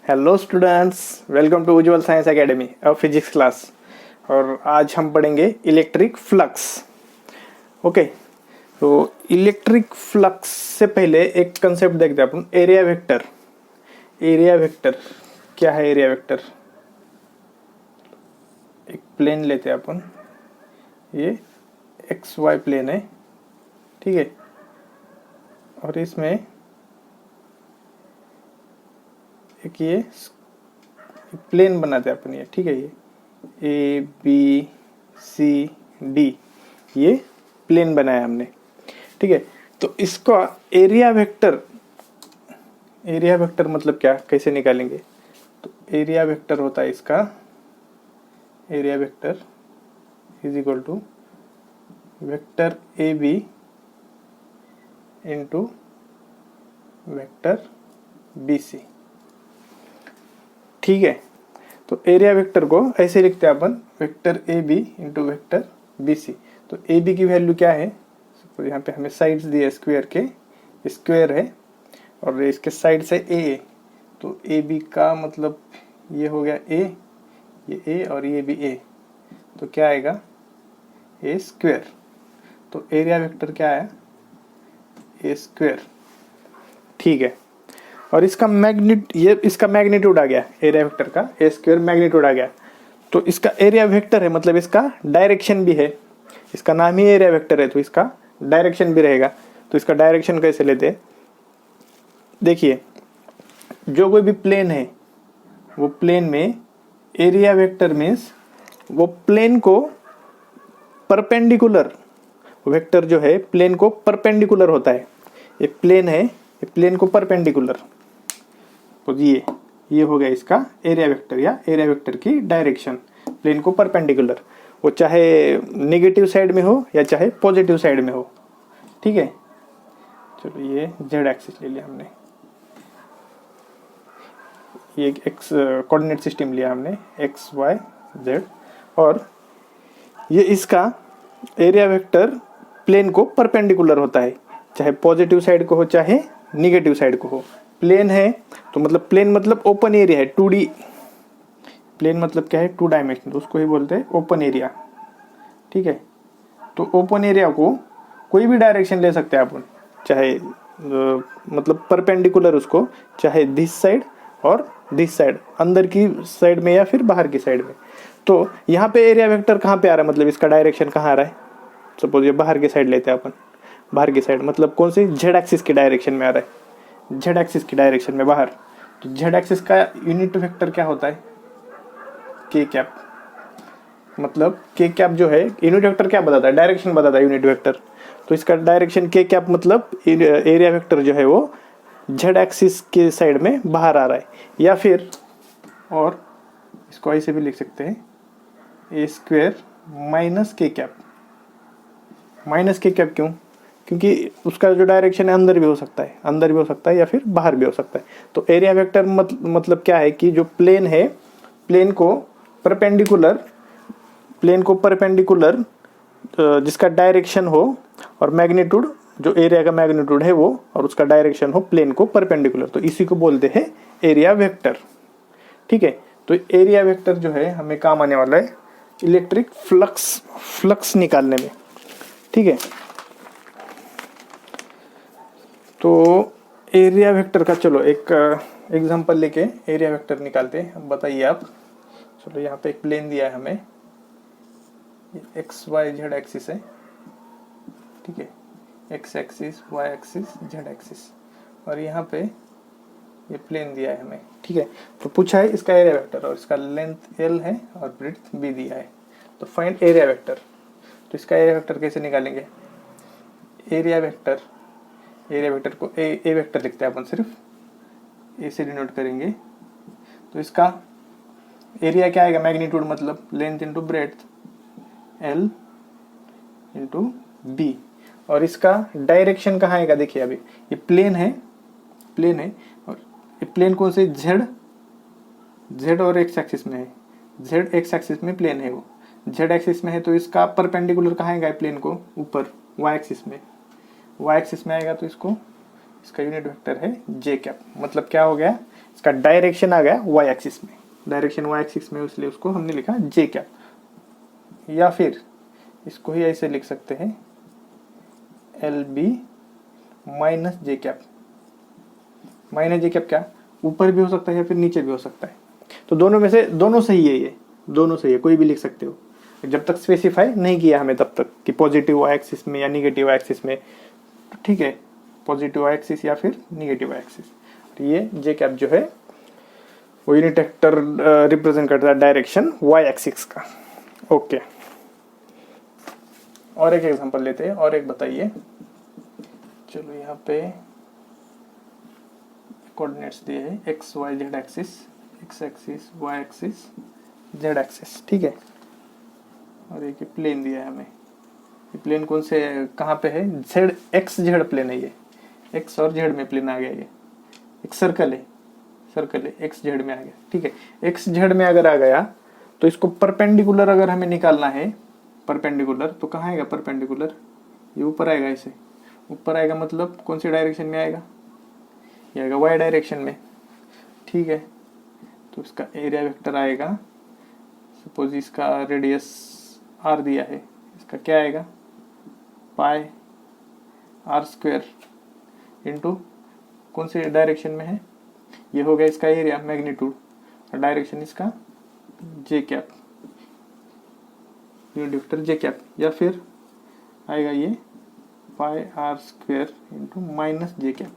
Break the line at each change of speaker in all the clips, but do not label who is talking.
Hello students, welcome to Ujjwal science academy और physics class. और आज हम पढ़ेंगे इलेक्ट्रिक फ्लक्स। ओके, तो इलेक्ट्रिक फ्लक्स से पहले एक कंसेप्ट देखते हैं अपन, एरिया वेक्टर। एरिया वेक्टर क्या है? एरिया वेक्टर एक प्लेन लेते हैं अपन, ये एक्स वाई प्लेन है, ठीक है। और इसमें एक ये प्लेन बनाते हैं अपन, ये ठीक है। ये ए बी सी डी ये प्लेन बनाया हमने, ठीक है। तो इसका एरिया वेक्टर, एरिया वेक्टर मतलब क्या, कैसे निकालेंगे? तो एरिया वेक्टर होता है इसका, area vector is equal to vector A B into vector B C, ठीक है। तो एरिया वेक्टर को ऐसे लिखते हैं अपन, vector A B into vector B C. तो ए बी की वैल्यू क्या है? तो यहाँ पे हमें साइड्स दिए स्क्वायर के, स्क्वायर है और इसके साइड से ए, तो ए बी का मतलब ये हो गया ए, ये ए और ये भी ए, तो क्या आएगा? A square. तो एरिया वेक्टर क्या है? ए स्क्वायर, ठीक है। और इसका इसका मैग्नीट्यूड आ गया, एरिया वेक्टर का ए स्क्वायर मैग्नीट्यूड आ गया। तो इसका एरिया वेक्टर है मतलब इसका डायरेक्शन भी है, इसका नाम ही एरिया वेक्टर है तो इसका डायरेक्शन भी रहेगा। तो इसका डायरेक्शन कैसे लेते हैं? देखिए, जो कोई भी प्लेन है वो प्लेन में एरिया वेक्टर मीन्स वो प्लेन को परपेंडिकुलर, वेक्टर जो है प्लेन को परपेंडिकुलर होता है। ये प्लेन है, ये प्लेन को परपेंडिकुलर, तो ये हो गया इसका एरिया वेक्टर या एरिया वेक्टर की डायरेक्शन, प्लेन को परपेंडिकुलर, वो चाहे नेगेटिव साइड में हो या चाहे पॉजिटिव साइड में हो, ठीक है। चलो ये जेड एक्सिस ले लिया हमने, ये एक्स कोऑर्डिनेट सिस्टम लिया हमने, एक्स वाई जेड, और ये इसका एरिया वेक्टर प्लेन को परपेंडिकुलर होता है, चाहे पॉजिटिव साइड को हो चाहे निगेटिव साइड को हो। प्लेन है तो मतलब प्लेन मतलब ओपन एरिया है, 2D प्लेन मतलब क्या है? 2 डायमेंशनल, उसको ही बोलते हैं ओपन एरिया, ठीक है। तो ओपन एरिया को कोई भी डायरेक्शन ले सकते हैं अपन, चाहे मतलब परपेंडिकुलर उसको, चाहे दिस साइड और दिस साइड, अंदर की साइड में या फिर बाहर की साइड में। तो यहाँ पे एरिया वेक्टर कहाँ पे आ रहा है, मतलब इसका डायरेक्शन कहाँ आ रहा है? सपोज ये बाहर की साइड लेते हैं अपन, बाहर की साइड मतलब कौन सी? जेड एक्सिस की डायरेक्शन में आ रहा है, जेड एक्सिस की डायरेक्शन में बाहर। तो जेड एक्सिस का यूनिट वेक्टर क्या होता है? के कैप। मतलब के कैप जो है यूनिट वेक्टर क्या बताता है? डायरेक्शन बताता है यूनिट वेक्टर। तो इसका डायरेक्शन के कैप मतलब एरिया वेक्टर जो है वो जेड एक्सिस के साइड में बाहर आ रहा है। या फिर और इसको ऐसे भी लिख सकते हैं, ए स्क्वायर माइनस के कैप। माइनस के कैप क्यों? क्योंकि उसका जो डायरेक्शन है अंदर भी हो सकता है, अंदर भी हो सकता है या फिर बाहर भी हो सकता है। तो एरिया वेक्टर मतलब क्या है कि जो प्लेन है, प्लेन को परपेंडिकुलर, प्लेन को परपेंडिकुलर जिसका डायरेक्शन हो और मैग्नीट्यूड, जो एरिया का मैग्नीट्यूड है वो, और उसका डायरेक्शन हो प्लेन को परपेंडिकुलर, तो इसी को बोलते हैं एरिया वेक्टर, ठीक है। तो एरिया वेक्टर जो है हमें काम आने वाला है इलेक्ट्रिक फ्लक्स निकालने में, ठीक है। तो एरिया वेक्टर का चलो एक एग्जांपल लेके एरिया वेक्टर निकालते हैं। अब बताइए आप, चलो यहाँ पे एक प्लेन दिया है हमें, एक्स वाई जेड एक्सिस है, ठीक है, X axis Y axis Z axis, और यहाँ पे ये प्लेन दिया है हमें, ठीक है। तो पूछा है इसका एरिया वेक्टर, और इसका लेंथ एल है और ब्रेड्थ बी दिया है। तो फाइंड एरिया वेक्टर। तो इसका एरिया वेक्टर कैसे निकालेंगे? एरिया वेक्टर, एरिया वेक्टर को ए वेक्टर लिखते हैं अपन, सिर्फ ए से डिनोट करेंगे। तो इसका एरिया क्या आएगा? मैग्नीट्यूड मतलब length into breadth, L into B. और इसका डायरेक्शन कहाँ आएगा? देखिए अभी ये प्लेन है, प्लेन है, और ये प्लेन कौन से? जेड और एक्स एक्सिस में है, जेड एक्स एक्सिस में प्लेन है वो, जेड एक्सिस में है। तो इसका परपेंडिकुलर कहाँ आएगा प्लेन को? ऊपर वाई एक्सिस में, वाई एक्सिस में आएगा। तो इसको, इसका यूनिट वेक्टर है जे कैप। मतलब क्या हो गया? इसका डायरेक्शन आ गया वाई एक्सिस में, डायरेक्शन वाई एक्सिस में, इसलिए उसको हमने लिखा जे कैप। या फिर इसको ही ऐसे लिख सकते हैं L B minus J cap. Minus J cap क्या, ऊपर भी हो सकता है या फिर नीचे भी हो सकता है, तो दोनों में से दोनों सही है, ये दोनों सही है, कोई भी लिख सकते हो जब तक स्पेसिफाई नहीं किया हमें तब तक कि पॉजिटिव वाई एक्सिस में या निगेटिव वाई एक्सिस में। तो ठीक है, पॉजिटिव वाई एक्सिस या फिर निगेटिव वाई एक्सिस। ये जे कैप जो है वो यूनिट वेक्टर रिप्रेजेंट करता है डायरेक्शन वाई एक्सिस का। ओके, और एक एग्जांपल लेते हैं, और एक बताइए। चलो यहाँ पे कोऑर्डिनेट्स दिए हैं X Y Z axis, X axis, Y axis, Z axis, ठीक है। और एक प्लेन दिया है हमें, ये प्लेन कौन से कहाँ पे है, जेड एक्स जेड प्लेन है, ये एक्स और जेड में प्लेन आ गया। ये एक सर्कल है, सर्कल है, एक्स जेड में आ गया, ठीक है। एक्स जेड में अगर आ गया तो इसको परपेंडिकुलर अगर हमें निकालना है, परपेंडिकुलर तो कहाँ आएगा परपेंडिकुलर, ये ऊपर आएगा, ऐसे ऊपर आएगा, मतलब कौन सी डायरेक्शन में आएगा, ये आएगा वाई डायरेक्शन में, ठीक है। तो इसका एरिया वेक्टर आएगा, सपोज इसका रेडियस आर दिया है, इसका क्या आएगा पाई आर स्क्वायर इंटू कौन सी डायरेक्शन में है, ये हो गया इसका एरिया मैग्नीट्यूड, और डायरेक्शन इसका J cap, unit vector J cap. या फिर आएगा ये pi are square into minus J cap,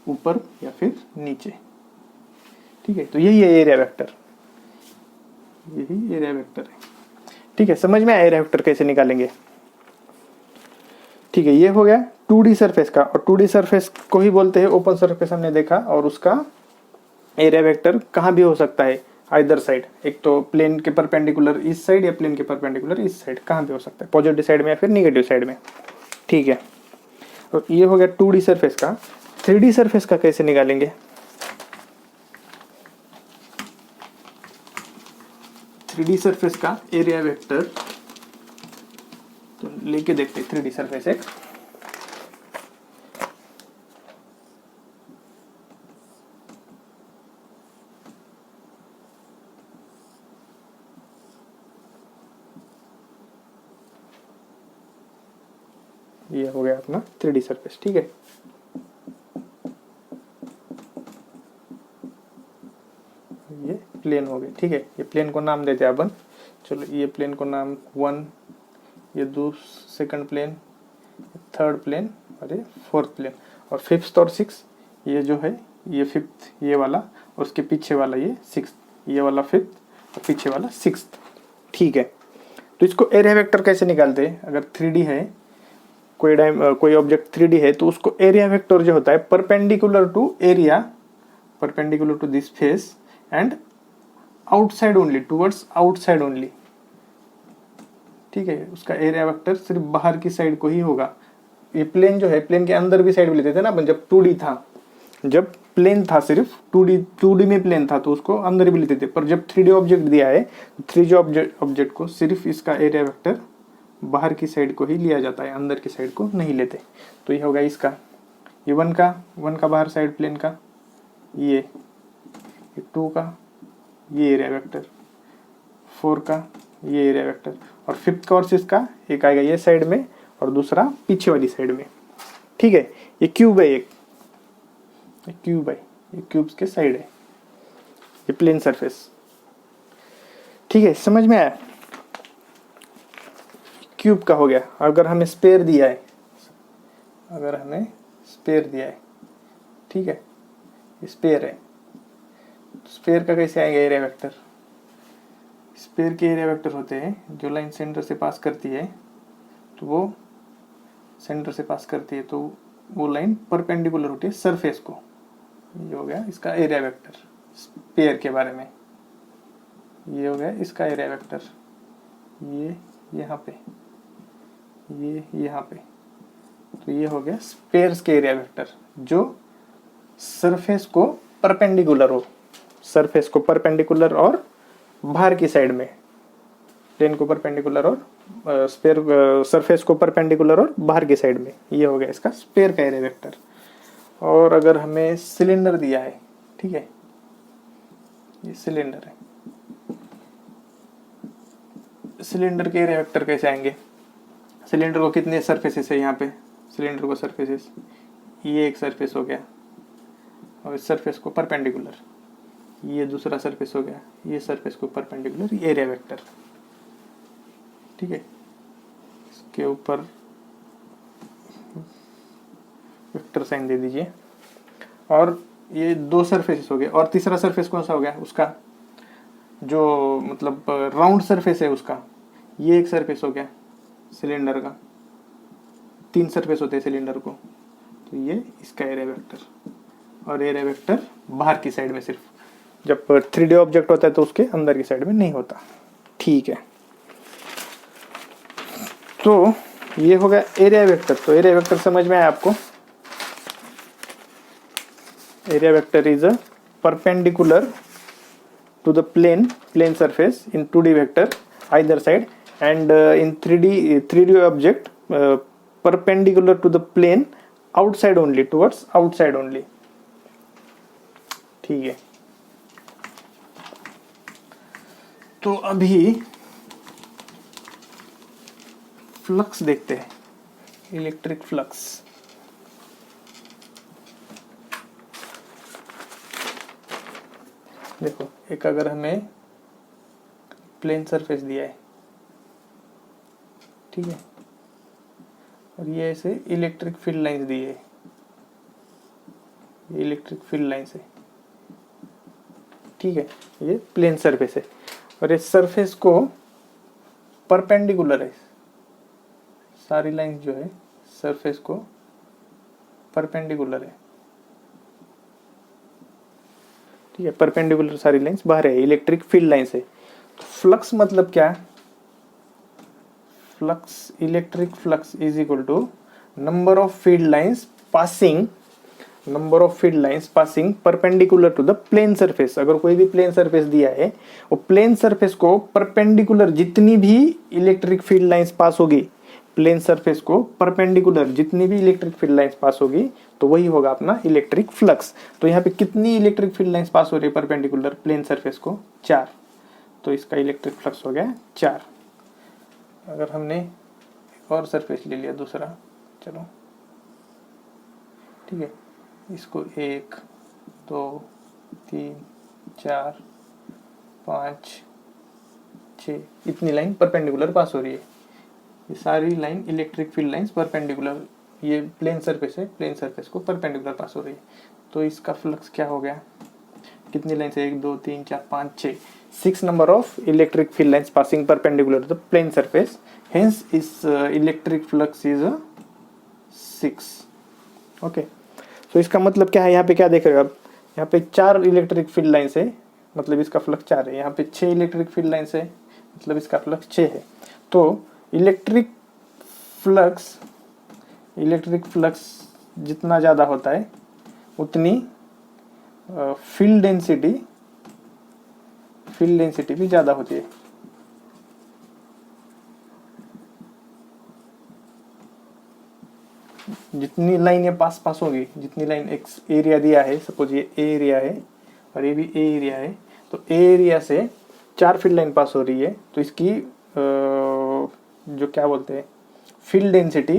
ऊपर या फिर नीचे, ठीक है। तो यही है एरिया वेक्टर, यही एरिया वेक्टर है, ठीक है। समझ में आया एरिया वेक्टर कैसे निकालेंगे, ठीक है। ये हो गया 2D सरफेस का, और 2D सरफेस को ही बोलते हैं ओपन सरफेस, हमने देखा। और उसका एरिया वेक्टर कहाँ भी हो सकता है, आइदर साइड, एक तो प्लेन के परपेंडिकुलर इस साइड या प्लेन के परपेंडिकुलर इस साइड, कहाँ भी हो सकता है, पॉजिटिव साइड में या फिर निगेटिव साइड में, ठीक है। और ये हो गया 2D सरफेस का। 3D सरफेस का कैसे निकालेंगे, 3D सरफेस का एरिया वेक्टर तो लेके देखते हैं। 3D सरफेस एक ये हो गया अपना 3D सरफेस, ठीक है। ये प्लेन हो गए, ठीक है। ये प्लेन को नाम देते हैं अपन, चलो ये प्लेन को नाम 1, ये सेकंड प्लेन, थर्ड प्लेन, और ये फोर्थ प्लेन, और फिफ्थ और सिक्स ये जो है, ये फिफ्थ ये वाला, और उसके पीछे वाला ये सिक्स, ये वाला फिफ्थ और पीछे वाला सिक्स, ठीक है। तो इसको एरिया वेक्टर कैसे निकालते हैं, अगर 3D है, कोई ऑब्जेक्ट 3D है, तो उसको एरिया वेक्टर जो होता है perpendicular to area, perpendicular to this face and outside only, towards outside only, ठीक है। उसका एरिया वेक्टर सिर्फ बाहर की साइड को ही होगा। ये प्लेन जो है, प्लेन के अंदर भी साइड भी लेते थे ना अपन, जब 2D था, जब प्लेन था सिर्फ 2D में प्लेन था, तो उसको अंदर भी लेते थे। पर जब 3D ऑब्जेक्ट दिया है, 3D ऑब्जेक्ट को सिर्फ इसका एरिया वेक्टर बाहर की साइड को ही लिया जाता है, अंदर की साइड को नहीं लेते। तो ये होगा इसका, ये 1 का बाहर साइड प्लेन का, ये 2 का ये एरिया वेक्टर, 4 का ये एरिया वेक्टर, और 5th का और 6th का एक आएगा ये साइड में और दूसरा पीछे वाली साइड में, ठीक है। ये क्यूब है, एक क्यूब है, ये क्यूब्स के साइड है, ये प्लेन सरफेस, ठीक है। समझ में आया, क्यूब का हो गया। अगर हमें स्पेयर दिया है, अगर हमें स्पेयर दिया है, ठीक है, स्पेयर है, स्पेयर का कैसे आएगा एरिया वेक्टर, स्पेयर के एरिया वेक्टर होते हैं जो लाइन सेंटर से पास करती है, तो वो सेंटर से पास करती है, तो वो लाइन परपेंडिकुलर होती है सरफेस को। ये हो गया इसका एरिया वेक्टर स्पेयर के बारे में, ये हो गया इसका एरिया वेक्टर, ये यहाँ पे, ये यहाँ पे, तो ये हो गया स्पेयर्स के एरिया वेक्टर जो सरफेस को परपेंडिकुलर हो, सरफेस को परपेंडिकुलर और बाहर की साइड में, प्लेन को परपेंडिकुलर और स्पेयर सरफेस को परपेंडिकुलर और बाहर की साइड में, ये हो गया इसका स्पेयर का एरिया वेक्टर। और अगर हमें सिलेंडर दिया है, ठीक है, ये सिलेंडर है। सिलेंडर के एरिया वेक्टर कैसे आएंगे? सिलेंडर को कितने सरफेसेस है यहाँ पे? सिलेंडर को सरफेसेस, ये एक सरफेस हो गया और इस सरफेस को परपेंडिकुलर, ये दूसरा सरफेस हो गया, ये सरफेस को परपेंडिकुलर, ये एरिया वेक्टर, ठीक है। इसके ऊपर वेक्टर साइन दे दीजिए। और ये दो सरफेसेस हो गए, और तीसरा सरफेस कौन सा हो गया? उसका जो मतलब राउंड सरफेस है उसका, ये एक सरफेस हो गया सिलेंडर का। 3 सरफेस होते हैं सिलेंडर को, तो ये इसका एरिया वेक्टर। और एरिया वेक्टर बाहर की साइड में सिर्फ, जब 3D ऑब्जेक्ट होता है तो उसके अंदर की साइड में नहीं होता, ठीक है। तो ये हो गया एरिया वेक्टर। तो एरिया वेक्टर समझ में आया आपको? Area vector is a perpendicular to the plane surface in 2D vector either side, and in 3D object perpendicular to the plane outside only, towards outside only, ठीक है। तो अभी flux देखते हैं, इलेक्ट्रिक फ्लक्स। देखो, एक अगर हमें प्लेन सरफेस दिया है, ठीक है, और ये ऐसे इलेक्ट्रिक फील्ड लाइंस दी है, ये इलेक्ट्रिक फील्ड लाइंस है, ठीक है, ये प्लेन सरफेस है, और इस सरफेस को परपेंडिकुलर है, सारी लाइंस जो है सरफेस को परपेंडिकुलर है, ठीक है, परपेंडिकुलर सारी लाइंस बाहर है, इलेक्ट्रिक फील्ड लाइंस है। तो फ्लक्स मतलब क्या है? Flux, electric flux is equal to number of field lines passing, number of field lines passing perpendicular to the plane surface. अगर कोई भी प्लेन सरफेस दिया है, वो प्लेन सरफेस को परपेंडिकुलर जितनी भी इलेक्ट्रिक फील्ड लाइंस पास होगी, प्लेन सरफेस को परपेंडिकुलर जितनी भी इलेक्ट्रिक फील्ड लाइंस पास होगी, तो वही होगा अपना इलेक्ट्रिक फ्लक्स। तो यहाँ पे कितनी इलेक्ट्रिक फील्ड लाइंस पास हो रही है परपेंडिकुलर प्लेन सरफेस को? 4। तो इसका इलेक्ट्रिक फ्लक्स हो गया 4। अगर हमने एक और सरफेस ले लिया दूसरा, चलो ठीक है, इसको 1 2 3 4 5 6 इतनी लाइन परपेंडिकुलर पास हो रही है। ये सारी line electric field lines perpendicular, ये प्लेन सरफेस है, प्लेन सरफेस को परपेंडिकुलर पास हो रही है। तो इसका फ्लक्स क्या हो गया? कितनी लाइन से? 1 2 3 4 5 6, 6 number of electric field lines passing perpendicular to the plane surface, hence इस इलेक्ट्रिक फ्लक्स इज 6। ओके, तो इसका मतलब क्या है? यहाँ पे क्या देख रहे हो आप? यहाँ पे 4 इलेक्ट्रिक फील्ड लाइंस है, मतलब इसका फ्लक्स 4 है। यहाँ पे 6 इलेक्ट्रिक फील्ड लाइंस है, मतलब इसका फ्लक्स 6 है। तो इलेक्ट्रिक फ्लक्स जितना ज़्यादा होता है उतनी फील्ड डेंसिटी भी ज़्यादा होती है। जितनी लाइन ये पास होगी, जितनी लाइन एक्स एरिया दिया है, सपोज ये ए एरिया है और ये भी ए एरिया है, तो ए एरिया से 4 फील्ड लाइन पास हो रही है, तो इसकी जो क्या बोलते हैं फील्ड डेंसिटी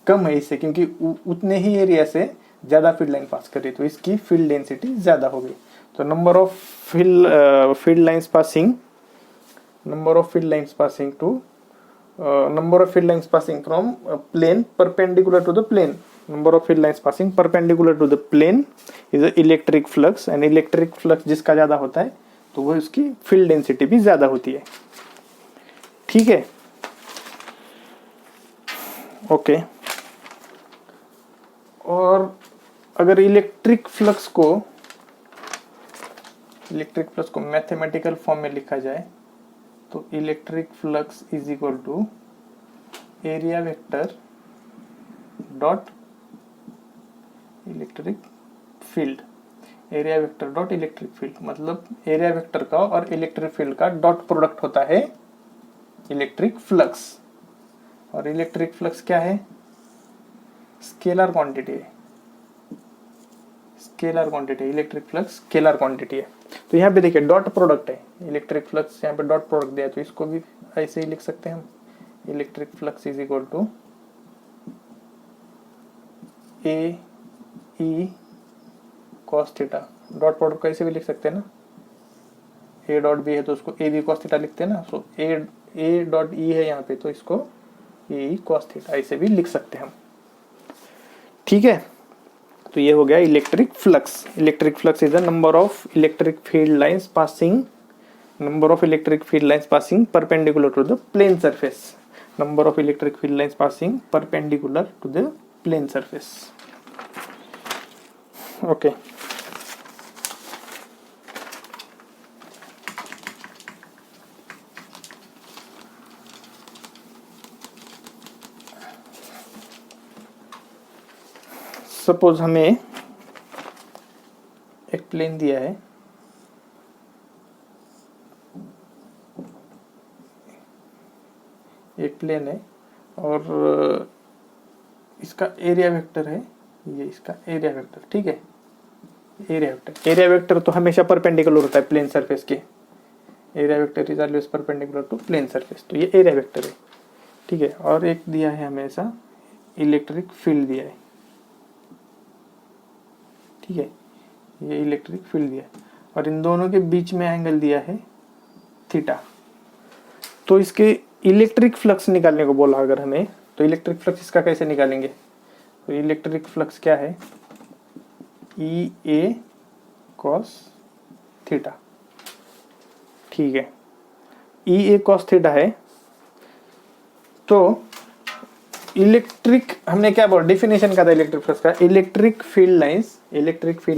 कम है इससे, क्योंकि उतने ही एरिया से ज़्यादा फील्ड लाइन पास कर रही है, तो इसकी फील्ड डेंसिटी ज़्यादा हो गई। तो number of field lines passing from plane perpendicular to the plane, number of field lines passing perpendicular to the plane is electric flux, and electric flux जिसका ज़्यादा होता है तो वो उसकी फील्ड डेंसिटी भी ज़्यादा होती है, ठीक है। ओके, और अगर इलेक्ट्रिक फ्लक्स को मैथमेटिकल फॉर्म में लिखा जाए तो electric flux is equal to area vector dot electric field. Area vector dot electric field मतलब एरिया वेक्टर का और इलेक्ट्रिक फील्ड का डॉट प्रोडक्ट होता है इलेक्ट्रिक फ्लक्स। और इलेक्ट्रिक फ्लक्स क्या है? स्केलर क्वांटिटी है। स्केलर क्वांटिटी है, इलेक्ट्रिक फ्लक्स स्केलर क्वांटिटी है। तो यहाँ पे देखिए डॉट प्रोडक्ट है, इलेक्ट्रिक फ्लक्स यहाँ पे डॉट प्रोडक्ट दिया है, तो इसको भी ऐसे ही लिख सकते हैं हम, electric flux is equal to A E cos theta. Dot product कैसे भी लिख सकते हैं ना, ए डॉट बी है तो उसको ए बी कॉस थीटा लिखते हैं ना, सो ए डॉट ई है यहाँ पे तो इसको ए ई कॉस थीटा ऐसे भी लिख सकते हैं हम, ठीक है। तो ये हो गया electric flux. Electric flux is the number of electric field lines passing, number of electric field lines passing perpendicular to the plane surface, number of electric field lines passing perpendicular to the plane surface. Okay, suppose हमें एक plane दिया है, एक plane है और इसका area vector है, ये इसका एरिया वेक्टर, ठीक है। एरिया वेक्टर तो हमेशा परपेंडिकुलर होता है प्लेन सरफेस के, area vector is always perpendicular to plane surface, तो ये एरिया वेक्टर है, ठीक है। और एक दिया है हमेशा इलेक्ट्रिक फील्ड दिया है, ठीक है, ये इलेक्ट्रिक फील्ड दिया है और इन दोनों के बीच में एंगल दिया है थीटा। तो इसके इलेक्ट्रिक फ्लक्स निकालने को बोला अगर हमें, तो इलेक्ट्रिक फ्लक्स इसका कैसे निकालेंगे, तो इलेक्ट्रिक फ्लक्स क्या है, ई ए कॉस थीटा, ठीक है। ई ए कॉस थीटा है, तो इलेक्ट्रिक हमने क्या बोला, डेफिनेशन का था इलेक्ट्रिक फ्लक्स का, electric field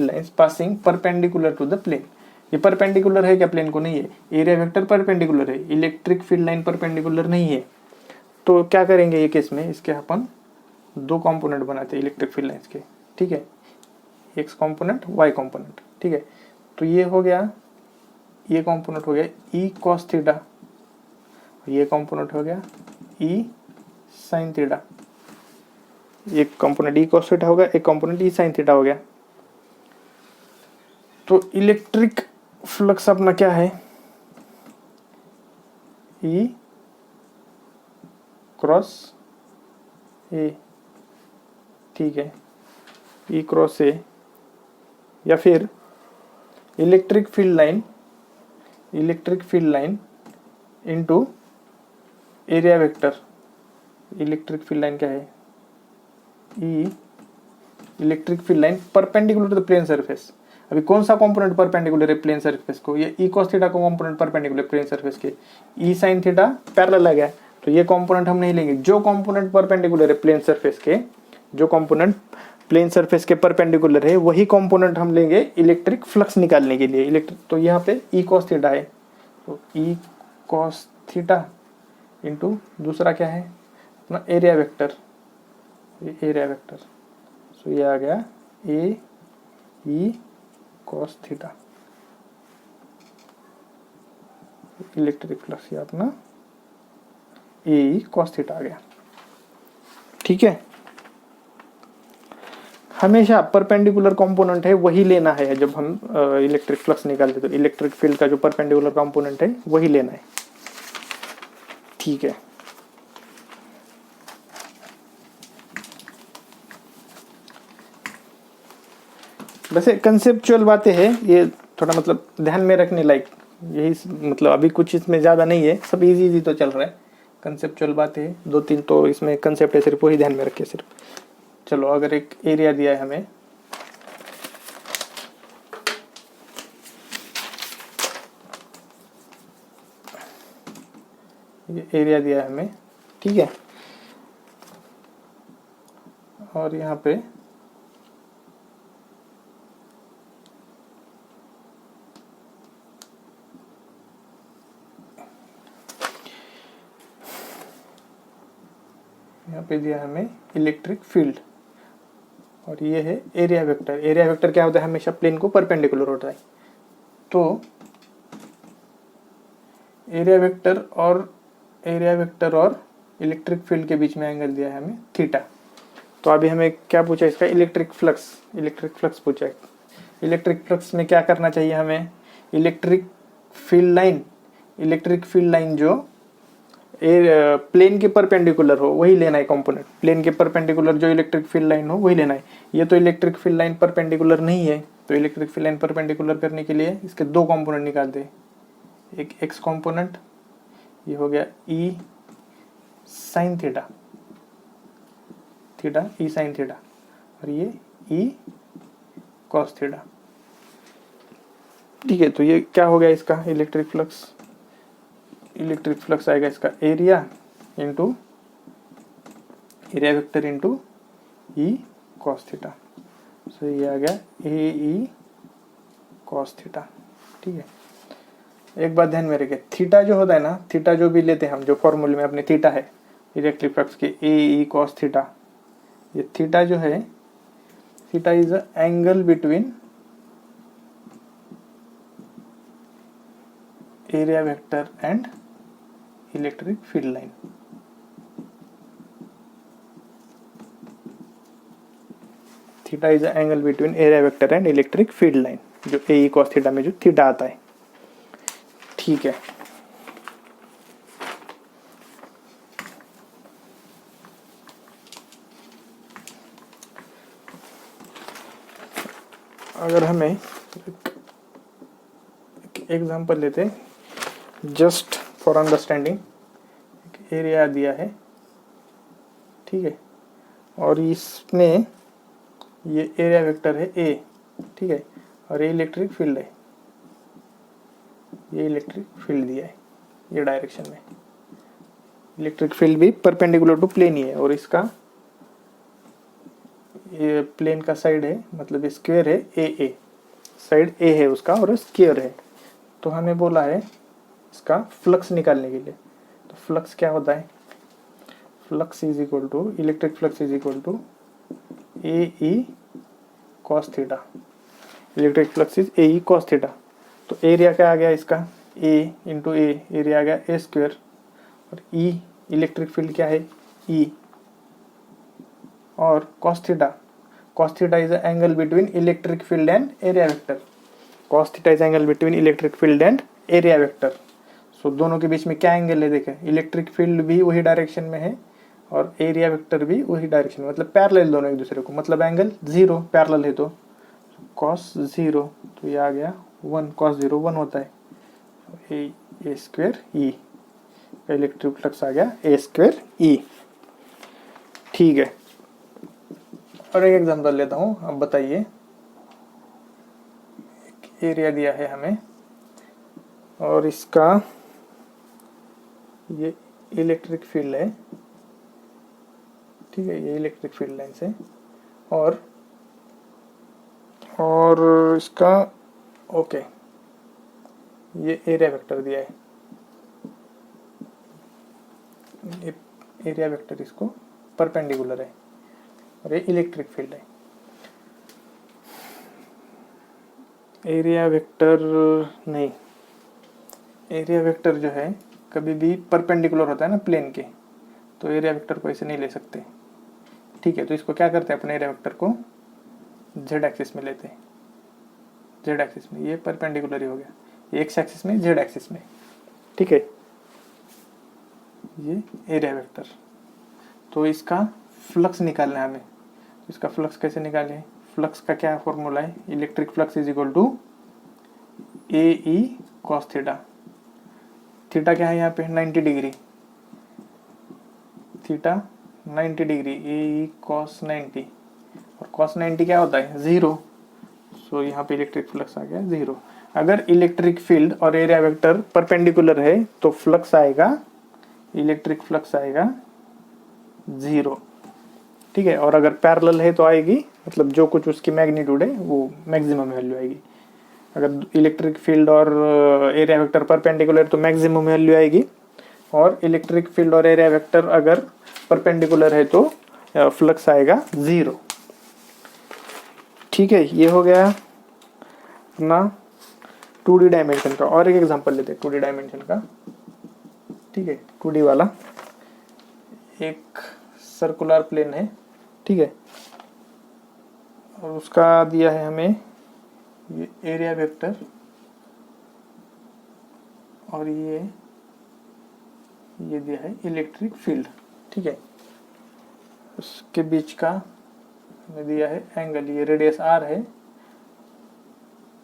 lines passing perpendicular to the plane. ये परपेंडिकुलर है क्या प्लेन को, नहीं है, एरिया वेक्टर परपेंडिकुलर है, इलेक्ट्रिक फील्ड लाइन परपेंडिकुलर नहीं है। तो क्या करेंगे ये केस में, इसके अपन दो कंपोनेंट बनाते हैं इलेक्ट्रिक फील्ड लाइंस के, ठीक है, एक्स कंपोनेंट वाई कंपोनेंट, ठीक है। तो ये हो गया, ये कंपोनेंट हो गया ई कॉस थीटा, ये कंपोनेंट हो गया ई साइन थीटा, एक कंपोनेंट ई कॉस थीटा होगा, एक कंपोनेंट ई साइन थीटा हो गया। तो इलेक्ट्रिक फ्लक्स अपना क्या है, ई क्रॉस ए, ठीक है, ई क्रॉस ए, या फिर electric field line into area vector. Electric field line क्या है, E electric field line perpendicular to the plane surface. अभी कौन सा कंपोनेंट परपेंडिकुलर है प्लेन सरफेस को, ये ई कॉस थीटा को कंपोनेंट परपेंडिकुलर प्लेन सरफेस के, ई साइन थीटा पैरेलल आ गया, तो ये कंपोनेंट हम नहीं लेंगे। जो कंपोनेंट परपेंडिकुलर है प्लेन सरफेस के, जो कंपोनेंट प्लेन सरफेस के परपेंडिकुलर है, वही कंपोनेंट हम लेंगे इलेक्ट्रिक फ्लक्स निकालने के लिए। इलेक्ट्रिक, तो यहाँ पे ई कॉस थीटा है, तो ई कॉस थीटा इंटू दूसरा क्या है अपना area vector, area vector, so ये आ गया A E cos theta, electric flux ये अपना ए ई कॉस थीटा आ गया, ठीक है। हमेशा परपेंडिकुलर कंपोनेंट है वही लेना है जब हम इलेक्ट्रिक फ्लक्स निकालते, तो इलेक्ट्रिक फील्ड का जो परपेंडिकुलर कंपोनेंट है वही लेना है, ठीक है। वैसे कंसेप्चुअल बातें हैं ये, थोड़ा मतलब ध्यान में रखने लायक, यही मतलब अभी कुछ इसमें ज़्यादा नहीं है, सब इजी तो चल रहा है। कंसेप्चुअल बातें हैं दो तीन, तो इसमें कंसेप्ट है, सिर्फ वही ध्यान में रखिए सिर्फ। चलो, अगर एक एरिया दिया है हमें, ये एरिया दिया है हमें, ठीक है, और यहाँ पे दिया है हमें इलेक्ट्रिक फील्ड, और ये है एरिया वेक्टर। एरिया वेक्टर क्या होता है, हमेशा प्लेन को परपेंडिकुलर होता है। तो एरिया वेक्टर और इलेक्ट्रिक फील्ड के बीच में एंगल दिया है हमें थीटा। तो अभी हमें क्या पूछा, इसका इलेक्ट्रिक फ्लक्स पूछा है। इलेक्ट्रिक फ्लक्स में क्या करना चाहिए हमें, इलेक्ट्रिक फील्ड लाइन जो प्लेन के परपेंडिकुलर हो वही लेना है कंपोनेंट, प्लेन के परपेंडिकुलर जो इलेक्ट्रिक फील्ड लाइन हो वही लेना है। ये तो इलेक्ट्रिक फील्ड लाइन परपेंडिकुलर नहीं है, तो इलेक्ट्रिक फील्ड लाइन परपेंडिकुलर करने के लिए इसके दो कंपोनेंट निकाल दे, एक एक्स कंपोनेंट, ये हो गया ई sine theta, theta E sine theta, और ये ई कॉस थीटा। ठीक है, तो ये क्या हो गया इसका इलेक्ट्रिक फ्लक्स आएगा इसका area into area vector into E cos theta. So ये आ गया ए ई कॉस थीटा। ठीक है, एक बात ध्यान में रखिए, थीटा जो होता है ना, थीटा जो भी लेते हैं हम, जो फॉर्मूले में अपने थीटा है इलेक्ट्रिक फ्लक्स के ए ई कॉस थीटा, ये थीटा जो है, theta is a angle between area vector and electric field line. Theta is a angle between area vector and electric field line, जो ए ई कॉस थीटा में जो theta आता है। ठीक है, अगर हमें एक एग्जांपल लेते हैं जस्ट फॉर अंडरस्टैंडिंग, एरिया दिया है, ठीक है, और इसमें ये एरिया वेक्टर है ए, ठीक है, और ये इलेक्ट्रिक फील्ड है, ये इलेक्ट्रिक फील्ड दिया है ये डायरेक्शन में, इलेक्ट्रिक फील्ड भी परपेंडिकुलर टू प्लेन ही है, और इसका ये प्लेन का साइड है, मतलब स्क्वायर है ए, साइड ए है उसका और स्क्वायर है। तो हमें बोला है इसका फ्लक्स निकालने के लिए, तो फ्लक्स क्या होता है, flux is equal to, electric flux is equal to A E cos theta, electric flux is A E cos theta. तो एरिया क्या आ गया इसका, ए इंटू ए, एरिया आ गया ए स्क्वायर, और ई इलेक्ट्रिक फील्ड क्या है ई, और cos theta is angle between electric field and area vector, cos theta is angle between electric field and area vector. So दोनों के बीच में क्या एंगल है, देखें इलेक्ट्रिक फील्ड भी वही डायरेक्शन में है और एरिया वेक्टर भी वही डायरेक्शन में, मतलब पैरेलल दोनों एक दूसरे को, मतलब एंगल जीरो पैरेलल है, तो कॉस जीरो, तो ये आ गया 1, कॉस जीरो 1 होता है, ए स्क्वायर ई, इलेक्ट्रिक फ्लक्स आ गया ए स्क्वायर ई। ठीक है, और एक एग्जांपल लेता हूँ, अब बताइए, एरिया दिया है हमें और इसका ये इलेक्ट्रिक फील्ड है, ठीक है, ये इलेक्ट्रिक फील्ड लाइन से, और इसका ओके, ये एरिया वेक्टर दिया है, ये एरिया वेक्टर इसको परपेंडिकुलर है, और ये इलेक्ट्रिक फील्ड है। एरिया वेक्टर नहीं, एरिया वेक्टर जो है कभी भी परपेंडिकुलर होता है ना प्लेन के, तो एरिया वेक्टर को ऐसे नहीं ले सकते। ठीक है, तो इसको क्या करते हैं, अपने एरिया वेक्टर को जेड एक्सिस में लेते हैं, जेड एक्सिस में, ये परपेंडिकुलर ही हो गया, ये एक्स एक्सिस में जेड एक्सिस में। ठीक है, ये एरिया वेक्टर, तो इसका फ्लक्स निकालना है हमें, इसका फ्लक्स कैसे निकालें, फ्लक्स का क्या फॉर्मूला है, electric flux is equal to A E cos theta, theta क्या है यहाँ पे 90 degree, theta 90 degree, A E cos 90, और कॉस 90 क्या होता है जीरो, सो यहाँ पे इलेक्ट्रिक फ्लक्स आ गया जीरो। अगर इलेक्ट्रिक फील्ड और एरिया वेक्टर परपेंडिकुलर है तो फ्लक्स आएगा, इलेक्ट्रिक फ्लक्स आएगा जीरो। ठीक है, और अगर पैरेलल है तो आएगी, मतलब जो कुछ उसकी मैग्नीट्यूड है वो मैक्सिमम वैल्यू आएगी। अगर इलेक्ट्रिक फील्ड और एरिया वेक्टर परपेंडिकुलर तो मैक्सिमम वैल्यू आएगी, और इलेक्ट्रिक फील्ड और एरिया वेक्टर अगर परपेंडिकुलर है तो फ्लक्स आएगा जीरो। ठीक है, ये हो गया अपना 2D डायमेंशन का। और एक एग्जांपल लेते हैं 2D डायमेंशन का। ठीक है, 2D वाला, एक सर्कुलर प्लेन है, ठीक है, और उसका दिया है हमें ये एरिया वेक्टर और ये दिया है इलेक्ट्रिक फील्ड, ठीक है। उसके बीच का हमें दिया है एंगल, ये रेडियस r है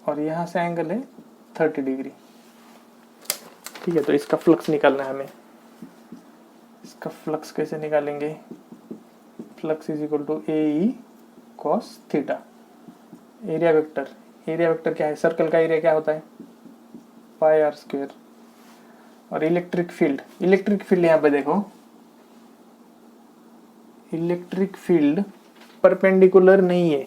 और यहाँ से एंगल है 30 डिग्री, ठीक है। तो इसका फ्लक्स निकालना है हमें। इसका फ्लक्स कैसे निकालेंगे? Flux is equal to A E cos theta. Area vector क्या है? सर्कल का एरिया क्या होता है? Pi are square. और इलेक्ट्रिक फील्ड यहाँ पे देखो, इलेक्ट्रिक फील्ड परपेंडिकुलर नहीं है,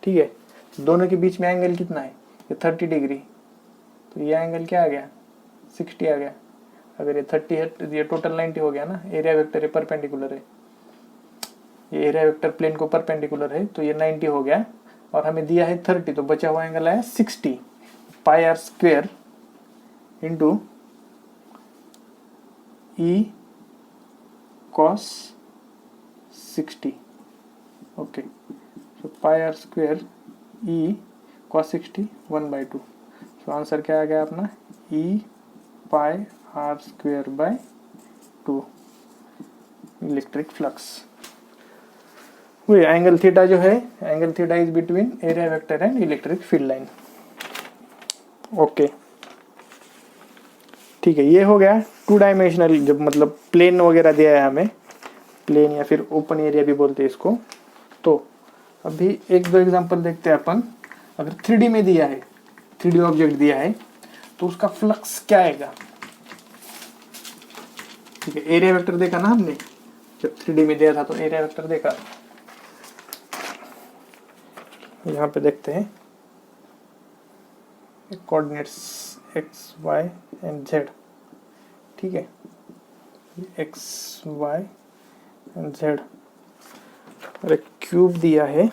ठीक है। दोनों के बीच में एंगल कितना है? ये 30 डिग्री, तो ये एंगल क्या आ गया? 60 आ गया। अगर ये 30 है तो ये टोटल 90 हो गया ना। एरिया वेक्टर है, परपेंडिकुलर है, ये एरिया वेक्टर प्लेन को परपेंडिकुलर है, तो ये 90 हो गया। और हमें दिया है 30, तो बचा हुआ एंगल आया 60। Pi R square into E cos 60, okay. So pi R square E cos 60 1/2। So answer क्या आ गया अपना? E pi R square by 2 electric flux. वही एंगल थीटा जो है, angle theta is between area vector and electric field line, okay, ठीक है। ये हो गया 2 डायमेंशनल, जब मतलब प्लेन वगैरह दिया है हमें, प्लेन या फिर ओपन एरिया भी बोलते हैं इसको। तो अभी 1-2 एग्जांपल देखते हैं अपन। अगर 3D में दिया है, 3D ऑब्जेक्ट दिया है, तो उसका फ्लक्स क्या आएगा? ठीक है, एरिया वेक्टर देखा ना हमने, जब 3D में दिया था तो एरिया वेक्टर देखा। यहाँ पे देखते हैं coordinates x y and z, ठीक है। x y एंड z और एक क्यूब दिया है,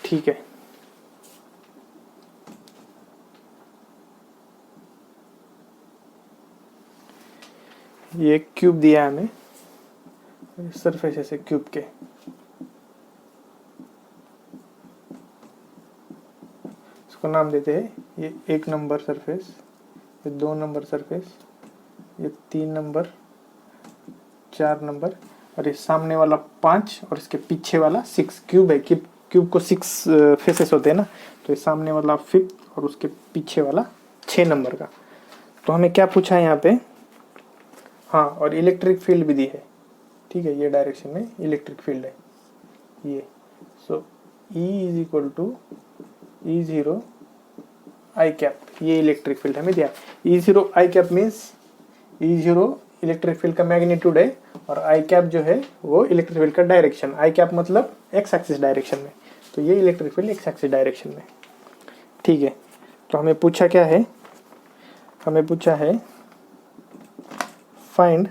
ठीक है। ये क्यूब दिया है हमें, सरफेस ऐसे क्यूब के, इसको नाम देते हैं, ये 1 नंबर सरफेस, ये 2 नंबर सरफेस, ये 3 नंबर, 4 नंबर, और ये सामने वाला 5 और इसके पीछे वाला 6। क्यूब है, क्यूब को 6 फेसेस होते हैं ना, तो ये सामने वाला 5th और उसके पीछे वाला 6 नंबर का। तो हमें क्या पूछा है यहाँ पे? हाँ, और इलेक्ट्रिक फील्ड भी दी है, ठीक है। ये डायरेक्शन में इलेक्ट्रिक फील्ड है ये। So E is equal to E0 I cap, ये इलेक्ट्रिक फील्ड हमें दिया। E0 आई cap means E0 electric field का मैग्नीट्यूड है, और आई कैप जो है वो इलेक्ट्रिक फील्ड का डायरेक्शन। आई कैप मतलब एक्स एक्सिस डायरेक्शन में, तो ये electric field X axis direction में, ठीक है। तो हमें पूछा क्या है? हमें पूछा है find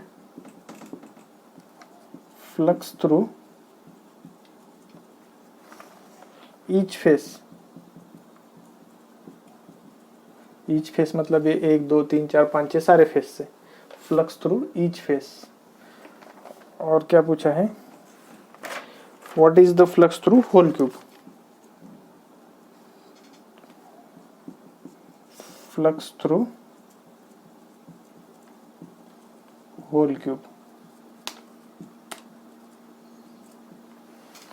flux through each face. Each face मतलब ये 1 2 3 4 5 6 सारे फेस से, फ्लक्स थ्रू ईच फेस। और क्या पूछा है? What is the flux through whole cube. Flux through whole cube,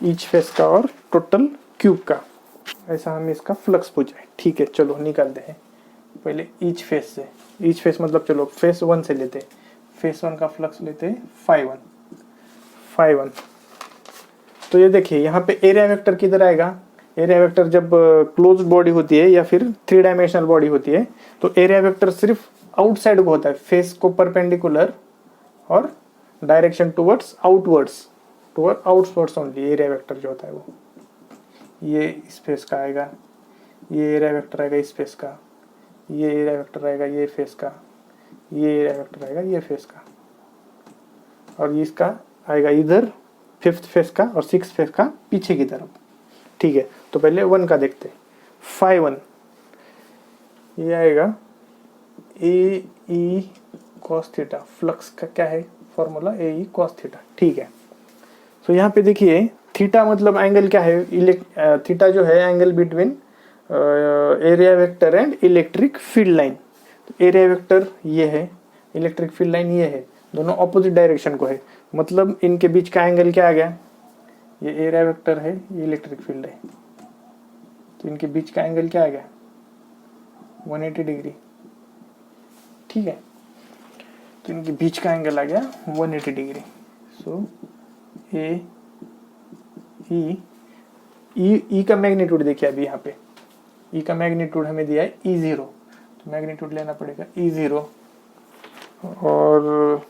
each face का और टोटल क्यूब का, ऐसा हमें इसका फ्लक्स पूछा है, ठीक है। चलो निकालते हैं पहले ईच फेस से। ईच फेस मतलब चलो फेस 1 से लेते हैं, फेस 1 का फ्लक्स लेते हैं φ1। तो ये देखिए यहाँ पे एरिया वेक्टर किधर आएगा? एरिया वेक्टर जब क्लोज्ड बॉडी होती है या फिर 3 डायमेंशनल बॉडी होती है, तो एरिया वेक्टर सिर्फ आउटसाइड को होता है, फेस को परपेंडिकुलर और direction towards outwards only. Area vector जो होता है वो ये इस फेस का आएगा, ये एरिया वेक्टर आएगा इस फेस का, ये एरिया वेक्टर आएगा ये फेस का, ये एरिया वेक्टर आएगा ये फेस का। और इसका आएगा इधर 5th फेस का और 6th फेस का पीछे की तरफ। ठीक है, तो पहले 1 का देखते हैं। फाई 1 ये आएगा ए ई कॉस थीटा। फ्लक्स का क्या है फॉर्मूला, ए ई कॉस थीटा। ठीक है, तो यहाँ पे देखिए थीटा मतलब एंगल क्या है, थीटा जो है angle between area vector and electric field line. तो एरिया वेक्टर ये है, इलेक्ट्रिक फील्ड लाइन ये है, दोनों ऑपोजिट डायरेक्शन को है, मतलब इनके बीच का एंगल क्या आ गया, ये एरिया वेक्टर है, ये इलेक्ट्रिक फील्ड है, तो इनके बीच का एंगल क्या आ गया 180 डिग्री। ठीक है, तो इनके बीच का एंगल आ गया 180 डिग्री। सो ए ई का मैग्नीट्यूड देखिए अभी यहाँ पे ई का मैग्नीट्यूड हमें दिया है E0, तो मैग्नीट्यूड लेना पड़ेगा E0, और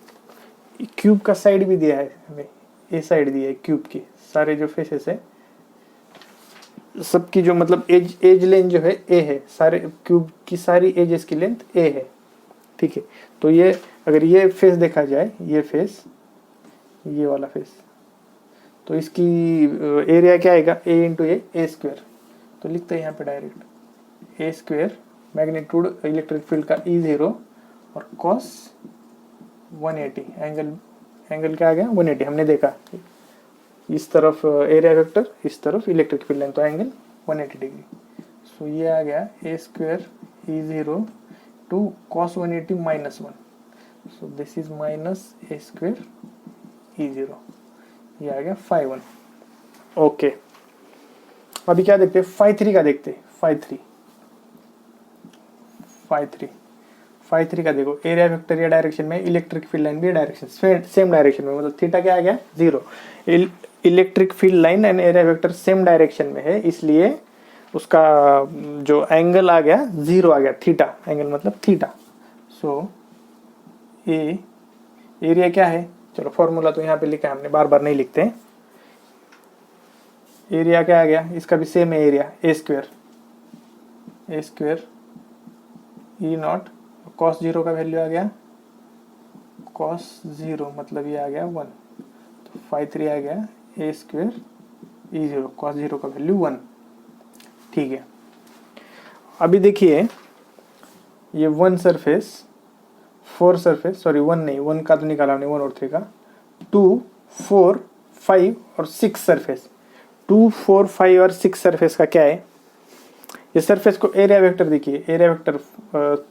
क्यूब का साइड भी दिया है हमें, ए साइड दिया है क्यूब की, सारे जो फेसेस है सबकी जो मतलब एज लेंथ जो है ए है, सारे क्यूब की सारी एजेस की लेंथ ए है। ठीक है, तो ये अगर ये फेस देखा जाए, ये फेस, ये वाला फेस, तो इसकी एरिया क्या आएगा ए इंटू ए स्क्वायर। तो लिखते हैं यहाँ पे डायरेक्ट ए स्क्वायर, मैग्नीट्यूड इलेक्ट्रिक फील्ड का E0 और कॉस 180, एंगल क्या आ गया 180। हमने देखा इस तरफ एरिया वेक्टर, इस तरफ इलेक्ट्रिक फील्ड लाइन, तो एंगल 180 डिग्री। सो ये आ गया A square E0 to cos 180 minus 1, so this is minus A square E0, ये आ गया फाई 1। ओके, अभी क्या देखते हैं, फाई 3 का देखते हैं। फाई 3 का देखो, एरिया वेक्टर ये डायरेक्शन में, इलेक्ट्रिक फील्ड लाइन भी डायरेक्शन सेम डायरेक्शन में, मतलब थीटा क्या आ गया 0। Electric field line and area vector same direction में है, इसलिए उसका जो एंगल आ गया 0 आ गया, थीटा एंगल मतलब थीटा। सो ए एरिया क्या है, चलो फॉर्मूला तो यहाँ पे लिखा है हमने, बार बार नहीं लिखते हैं। एरिया क्या आ गया, इसका भी सेम है area, A square E not, cos 0 का वैल्यू आ गया कॉस 0, मतलब ये आ गया 1, तो फाई 3 आ गया ए स्क्वायर E0, कॉस 0 का वैल्यू 1। ठीक है, अभी देखिए ये 1 सरफेस 4 सरफेस, सॉरी 1 नहीं, 1 का तो निकाला हमने, 1 और 3 का, 2 4 5 और 6 सरफेस। 2 4 5 और 6 सरफेस का क्या है, ये सरफेस को एरिया वेक्टर देखिए, एरिया वेक्टर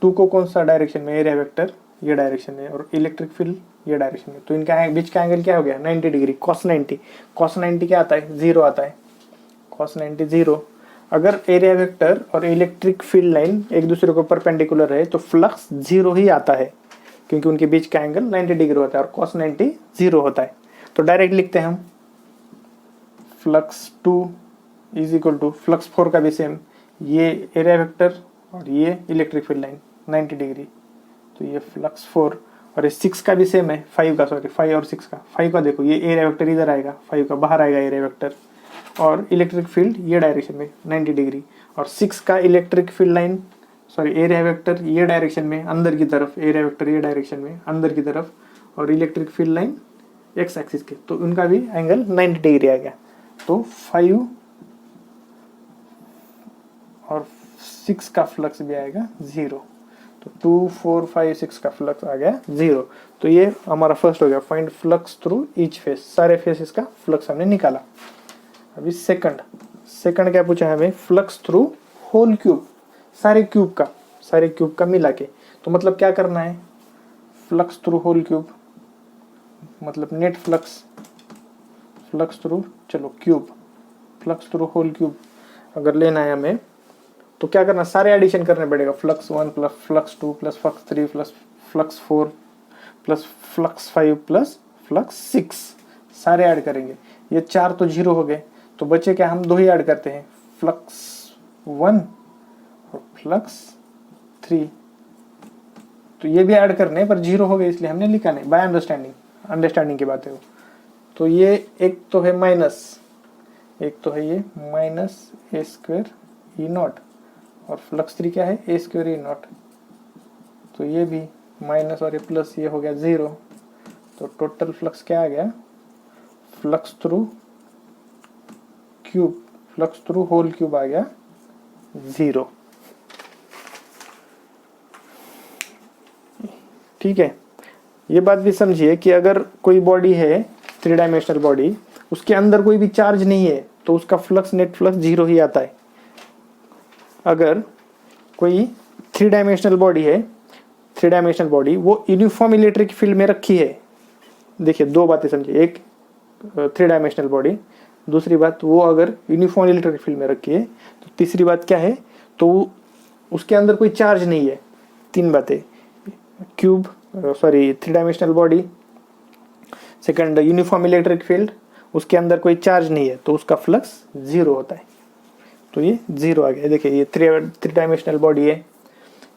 2 को कौन सा डायरेक्शन में, एरिया वेक्टर ये डायरेक्शन में, और इलेक्ट्रिक फील्ड ये डायरेक्शन में, तो इनका बीच का एंगल क्या हो गया 90 डिग्री, कॉस 90 क्या आता है 0 आता है, कॉस 90 0। अगर एरिया वेक्टर और इलेक्ट्रिक फील्ड लाइन एक दूसरे को परपेंडिकुलर है तो फ्लक्स 0 ही आता है, क्योंकि उनके बीच का एंगल 90 डिग्री होता है और कॉस 90 0 होता है। तो डायरेक्ट लिखते हैं हम flux 2 is equal to flux 4 का भी सेम, ये एरिया वेक्टर और ये इलेक्ट्रिक फील्ड लाइन 90 डिग्री, तो ये फ्लक्स 4, और ये 6 का भी सेम है, 5 और 6 का। 5 का देखो, ये एरिया वेक्टर इधर आएगा, 5 का बाहर आएगा एरिया वेक्टर, और इलेक्ट्रिक फील्ड ये डायरेक्शन में 90 डिग्री, और 6 का electric field line sorry area vector ये डायरेक्शन में अंदर की तरफ, एरिया वेक्टर ये डायरेक्शन में अंदर की तरफ, और electric field line x axis के, तो उनका भी एंगल 90 डिग्री आ गया। तो 5 और 6 का फ्लक्स भी आएगा 0, तो 2 4 5 6 का फ्लक्स आ गया 0। तो ये हमारा फर्स्ट हो गया, find flux through each face, सारे फेसेस का फ्लक्स हमने निकाला। अभी सेकंड क्या पूछा है हमें, फ्लक्स थ्रू होल क्यूब, सारे क्यूब का मिला के, तो मतलब क्या करना है, फ्लक्स थ्रू होल क्यूब मतलब नेट फ्लक्स थ्रू, चलो cube, flux through whole cube अगर लेना है हमें, तो क्या करना, सारे एडिशन करने पड़ेगा, flux 1 plus flux 2 plus flux 3 plus flux 4 plus flux 5 plus flux 6, सारे ऐड करेंगे। ये 4 तो 0 हो गए, तो बचे क्या, हम 2 ही ऐड करते हैं, फ्लक्स 1 और फ्लक्स 3, तो ये भी ऐड करने पर 0 हो गए, इसलिए हमने लिखा नहीं, बाय अंडरस्टैंडिंग की बात है वो। तो ये एक तो है माइनस, एक तो है ये minus A square E not, और फ्लक्स 3 क्या है ए स्क्वायर ई नॉट, तो ये भी माइनस और ये प्लस, ये हो गया 0, तो टोटल फ्लक्स क्या आ गया, flux through cube, flux through whole cube आ गया 0। ठीक है, ये बात भी समझिए कि अगर कोई बॉडी है 3 डायमेंशनल बॉडी, उसके अंदर कोई भी चार्ज नहीं है तो उसका फ्लक्स, नेट फ्लक्स 0 ही आता है। अगर कोई 3 डायमेंशनल बॉडी है, 3 डायमेंशनल बॉडी वो यूनिफॉर्म इलेक्ट्रिक फील्ड में रखी है, देखिए 2 बातें समझिए, एक 3 डायमेंशनल बॉडी, दूसरी बात वो अगर यूनिफॉर्म इलेक्ट्रिक फील्ड में रखी है, तो तीसरी बात क्या है, तो उसके अंदर कोई चार्ज नहीं है। 3 बातें, cube, sorry 3 dimensional body, second uniform electric field, उसके अंदर कोई चार्ज नहीं है तो उसका फ्लक्स 0 होता है। तो ये 0 आ गया। देखिए ये 3 डायमेंशनल बॉडी है,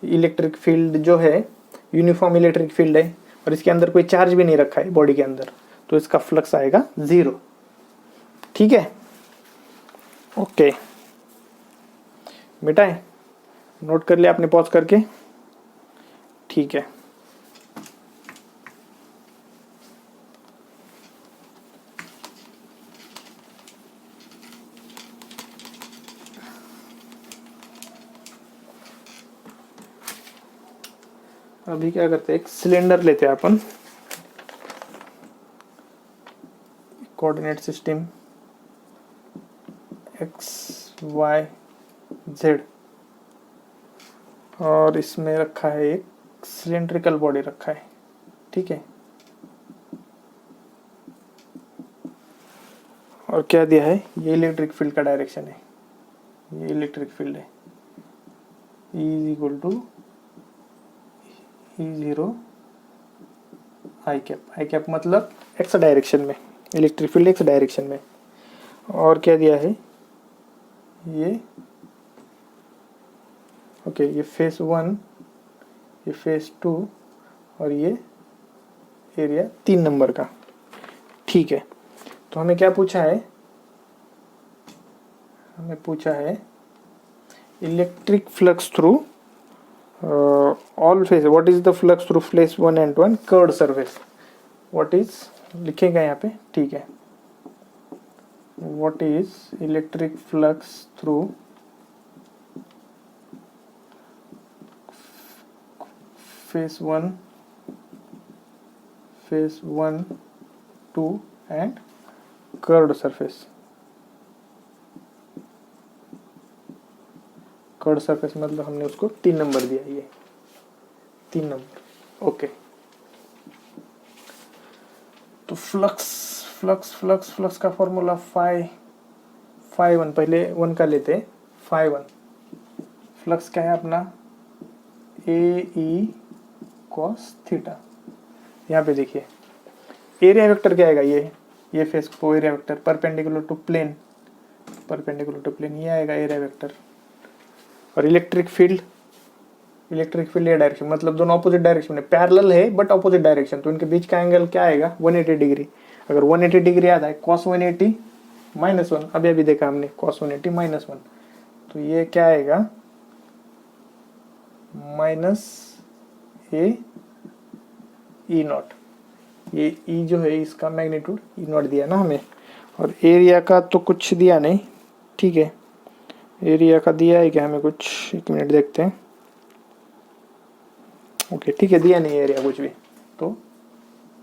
इलेक्ट्रिक फील्ड जो है यूनिफॉर्म इलेक्ट्रिक फील्ड है, और इसके अंदर कोई चार्ज भी नहीं रखा है बॉडी के अंदर, तो इसका फ्लक्स आएगा 0। ठीक है, ओके, मिटाएं, नोट कर लिया आपने पॉज करके? ठीक है, अभी क्या करते हैं, एक सिलेंडर लेते हैं अपन, कोऑर्डिनेट सिस्टम XYZ, और इसमें रखा है एक सिलेंड्रिकल बॉडी रखा है। ठीक है, और क्या दिया है, ये इलेक्ट्रिक फील्ड का डायरेक्शन है, ये इलेक्ट्रिक फील्ड है, E is to E0 I cap मतलब एक्स डायरेक्शन में, इलेक्ट्रिक फील्ड एक्स डायरेक्शन में। और क्या दिया है, ये ओके, ये फेस 1, ये फेस 2, और ये एरिया 3 नंबर का। ठीक है, तो हमें क्या पूछा है, हमें पूछा है electric flux through all face, what is the flux through face 1 and 1 curved surface, what is, लिखेगा यहाँ पे। ठीक है, what is electric flux through face 1, face 1, 2 and curved surface. Curved surface मतलब हमने उसको 3 नंबर दिया, ये 3 नंबर। ओके, तो फ्लक्स का फॉर्मूला फाई 1, पहले 1 का लेते हैं, फाई 1, फ्लक्स क्या है अपना, AE cos थीटा। यहाँ पे देखिए एरिया वेक्टर क्या आएगा, ये फेस को area vector perpendicular to plane, ये आएगा एरिया वेक्टर। और इलेक्ट्रिक फील्ड ये डायरेक्शन, मतलब दोनों ऑपोजिट डायरेक्शन में, पैरेलल है बट ऑपोजिट डायरेक्शन, तो इनके बीच का एंगल क्या आएगा, 180 डिग्री। अगर 180 डिग्री आता है cos 180 -1, अभी देखा हमने cos 180 -1, तो ये क्या आएगा, -AE0। ये E जो है इसका मैग्नीट्यूड E0 दिया ना हमें, और एरिया का तो कुछ दिया नहीं। ठीक है, एरिया का दिया है क्या हमें कुछ, 1 मिनट देखते हैं। ओके ठीक है, दिया नहीं एरिया कुछ भी, तो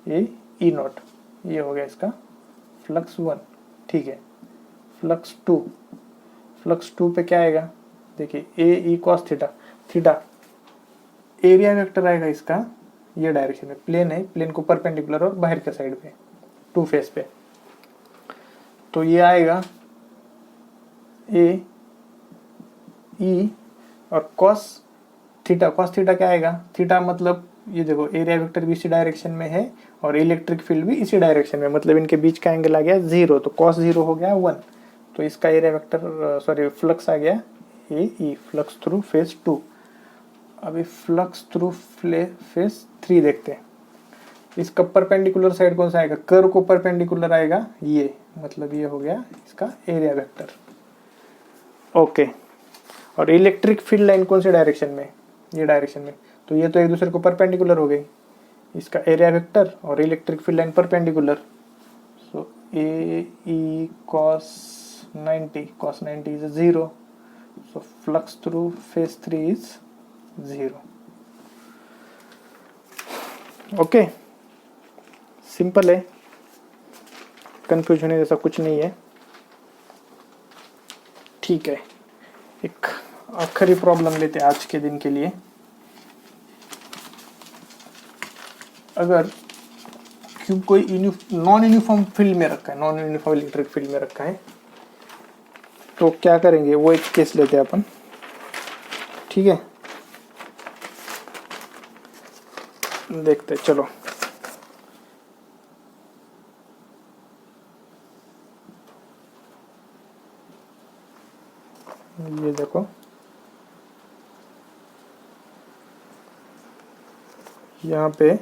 ये E0, ये हो गया इसका फ्लक्स 1। ठीक है, फ्लक्स 2 पे क्या आएगा, देखिए AE cos theta area vector आएगा इसका, ये डायरेक्शन में, प्लेन है, प्लेन को परपेंडिकुलर और बाहर के साइड पे 2 फेस पे, तो ये आएगा AE और cos थीटा क्या आएगा, थीटा मतलब ये देखो एरिया वेक्टर भी इसी डायरेक्शन में है और इलेक्ट्रिक फील्ड भी इसी डायरेक्शन में, मतलब इनके बीच का एंगल आ गया 0, तो cos 0 हो गया 1, तो इसका एरिया वेक्टर सॉरी फ्लक्स आ गया AE, फ्लक्स थ्रू फेस 2। अभी फ्लक्स थ्रू फेस 3 देखते हैं, इसका परपेंडिकुलर साइड कौन सा आएगा, कर्व को परपेंडिकुलर आएगा ये, मतलब ये हो गया इसका एरिया वेक्टर। ओके, और इलेक्ट्रिक फील्ड लाइन कौन से डायरेक्शन में, ये डायरेक्शन में, तो ये तो एक दूसरे को परपेंडिकुलर हो गई, इसका एरिया वेक्टर और electric field line perpendicular, so A E cos 90 is 0, so flux through phase 3 is 0. Okay, simple है, कंफ्यूज होने जैसा कुछ नहीं है. ठीक है, एक आखिरी प्रॉब्लम लेते हैं आज के दिन के लिए. अगर क्यूब कोई नॉन यूनिफॉर्म फील्ड में रखा है, नॉन यूनिफॉर्म इलेक्ट्रिक फील्ड में रखा है, तो क्या करेंगे, वो एक केस लेते हैं अपन. ठीक है, देखते हैं. चलो, ये देखो, यहाँ पे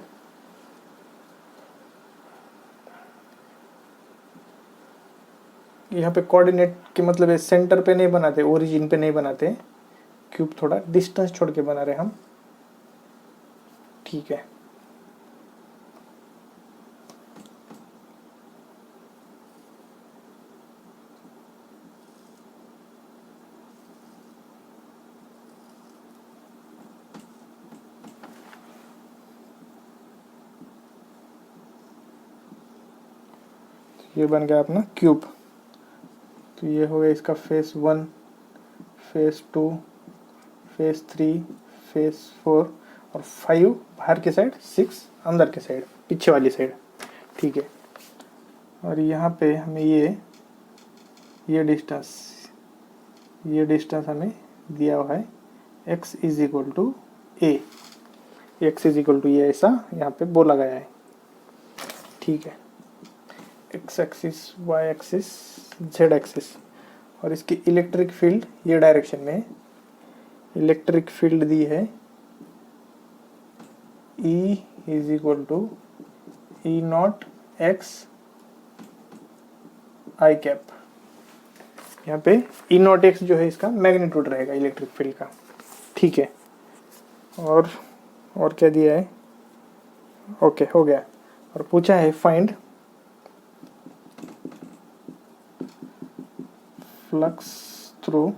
कोऑर्डिनेट के मतलब है सेंटर पे नहीं बनाते, ओरिजिन पे नहीं बनाते, क्यूब थोड़ा डिस्टेंस छोड़ के बना रहे हम. ठीक है, ये बन गया अपना क्यूब. तो ये हो गया इसका फेस 1, फेस 2, फेस 3, फेस 4 और 5 बाहर के साइड, 6 अंदर के साइड, पीछे वाली साइड. ठीक है, और यहाँ पे हमें ये डिस्टेंस हमें दिया हुआ है, x is equal to A. X is equal to ये ऐसा यहाँ पे बोला गया है. ठीक है, x axis, y axis, z axis, और इसकी इलेक्ट्रिक फील्ड ये डायरेक्शन में, इलेक्ट्रिक फील्ड दी है E is equal to E not X i cap. यहाँ पे ई नॉट एक्स जो है इसका मैग्नीट्यूड रहेगा इलेक्ट्रिक फील्ड का. ठीक है, और क्या दिया है, ओके हो गया. और पूछा है find flux through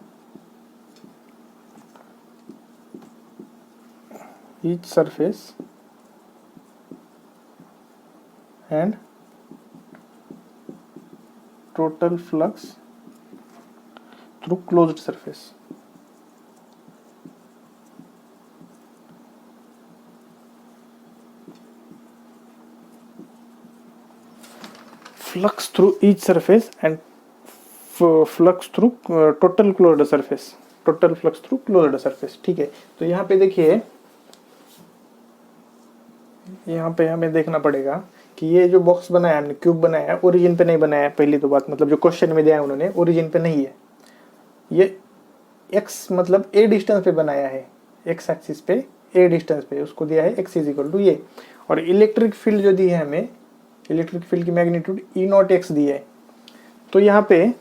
each surface and total flux through closed surface. Flux through each surface and flux through total closed surface. Total flux through closed surface. ठीक है, तो यहाँ पे देखिए, यहाँ पे हमें देखना पड़ेगा कि ये जो बॉक्स बनाया हमने, क्यूब बनाया है, ओरिजिन पे नहीं बनाया है. पहली तो बात, मतलब जो क्वेश्चन में दिया है उन्होंने, ओरिजिन पे नहीं है. ये x मतलब a डिस्टेंस पे बनाया है, x एक्सिस पे a डिस्टेंस पे, उसको दिया है x इज इक्वल टू ये. और इलेक्ट्रिक फील्ड जो दी है हमें, इलेक्ट्रिक फील्ड की मैग्नीट्यूड ई नॉट एक्स दी है. तो यहाँ पे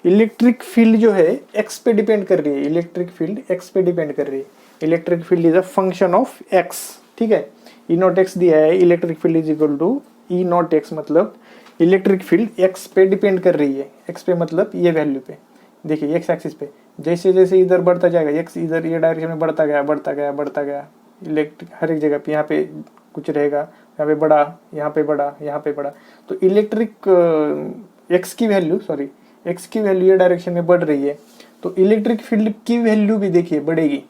इलेक्ट्रिक फील्ड जो है x पे डिपेंड कर रही है, इलेक्ट्रिक फील्ड x पे डिपेंड कर रही है. Electric field is a function of x. ठीक है, ई नॉट एक्स दिया है, electric field is equal to E not X, मतलब इलेक्ट्रिक फील्ड x पे डिपेंड कर रही है. x पे मतलब ये वैल्यू पे. देखिए x एक्सिस पे जैसे जैसे इधर बढ़ता जाएगा, x इधर ये डायरेक्शन में बढ़ता गया, इलेक्ट्रिक हर एक जगह पे, यहाँ पे कुछ रहेगा, यहाँ पे बड़ा, यहाँ पे बड़ा, यहाँ पे बड़ा. तो इलेक्ट्रिक x की वैल्यू ये डायरेक्शन में बढ़ रही है, तो इलेक्ट्रिक फील्ड की वैल्यू भी देखिए बढ़ेगी.